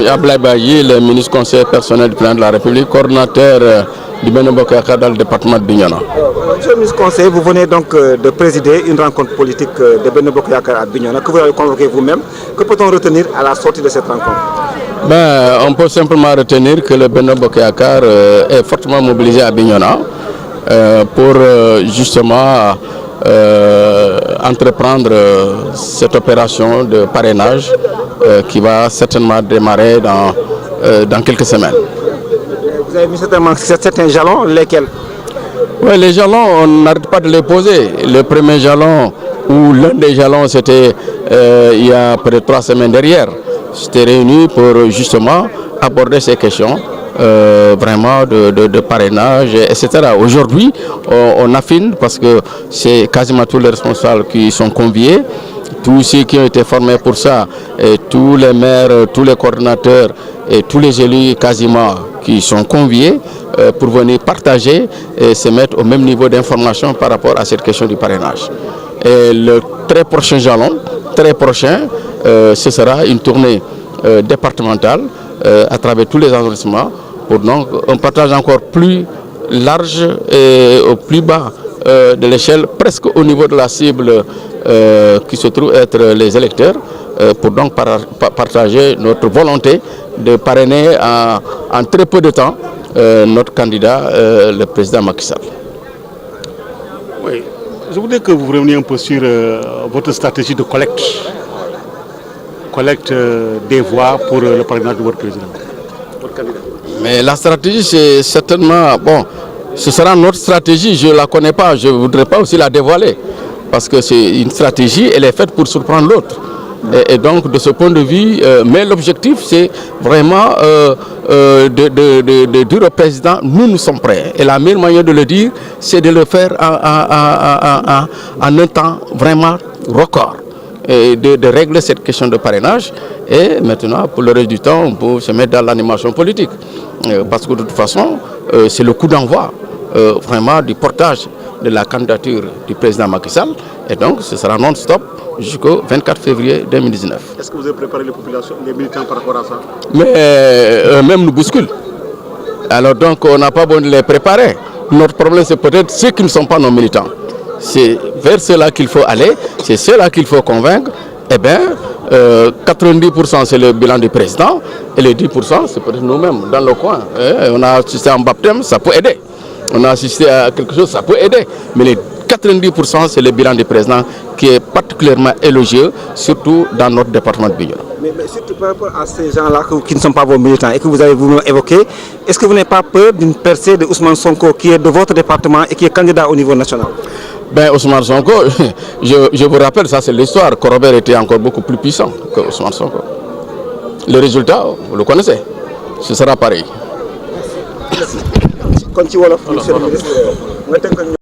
Ablaye Bayi, le ministre conseiller personnel du président de la République, coordinateur du Benno Bokk Yakaar dans le département de Bignona. Monsieur le ministre conseiller, vous venez donc de présider une rencontre politique de Benno Bokk Yakaar à Bignona que vous avez convoqué vous-même. Que peut-on retenir à la sortie de cette rencontre? On peut simplement retenir que le Benno Bokk Yakaar est fortement mobilisé à Bignona pour justement entreprendre cette opération de parrainage qui va certainement démarrer dans quelques semaines. Vous avez mis certainement certains jalons, lesquels? Oui, les jalons, on n'arrête pas de les poser. Le premier jalon, ou l'un des jalons, c'était il y a près de 3 semaines derrière. J'étais réuni pour justement aborder ces questions vraiment de parrainage, etc. Aujourd'hui, on affine parce que c'est quasiment tous les responsables qui sont conviés, tous ceux qui ont été formés pour ça, et tous les maires, tous les coordinateurs et tous les élus quasiment qui sont conviés pour venir partager et se mettre au même niveau d'information par rapport à cette question du parrainage. Et le très prochain jalon, ce sera une tournée départementale à travers tous les arrondissements pour donc un partage encore plus large et au plus bas de l'échelle, presque au niveau de la cible qui se trouve être les électeurs, pour donc partager notre volonté de parrainer en très peu de temps notre candidat, le président Macky Sall. Oui, je voudrais que vous reveniez un peu sur votre stratégie de collecte des voix pour le parrainage de votre président, votre candidat. Mais la stratégie, c'est certainement, ce sera notre stratégie, je ne la connais pas, je ne voudrais pas aussi la dévoiler, parce que c'est une stratégie, elle est faite pour surprendre l'autre. Et donc, de ce point de vue, mais l'objectif, c'est vraiment de dire au président, nous sommes prêts. Et la meilleure manière de le dire, c'est de le faire en un temps vraiment record. Et de régler cette question de parrainage. Et maintenant, pour le reste du temps, on peut se mettre dans l'animation politique. Parce que de toute façon, c'est le coup d'envoi vraiment du portage de la candidature du président Macky Sall. Et donc, ce sera non-stop jusqu'au 24 février 2019. Est-ce que vous avez préparé les populations, les militants par rapport à ça? Mais eux-mêmes nous bousculent. Alors donc, on n'a pas besoin de les préparer. Notre problème, c'est peut-être ceux qui ne sont pas nos militants. C'est vers ceux-là qu'il faut aller, c'est ceux-là qu'il faut convaincre. Eh bien, 90% c'est le bilan du président et les 10% c'est peut-être nous-mêmes dans le coin. On a assisté à un baptême, ça peut aider. On a assisté à quelque chose, ça peut aider. Mais les 90% c'est le bilan du président qui est particulièrement élogieux, surtout dans notre département de Bignona. Mais surtout par rapport à ces gens-là qui ne sont pas vos militants et que vous avez vous-même évoqué, est-ce que vous n'avez pas peur d'une percée de Ousmane Sonko qui est de votre département et qui est candidat au niveau national? Ousmane Sonko, je vous rappelle, ça c'est l'histoire. Corobert était encore beaucoup plus puissant que Ousmane Sonko. Le résultat, vous le connaissez. Ce sera pareil. Merci. Kon ci wolof monsieur le ministre nga tënkal ñu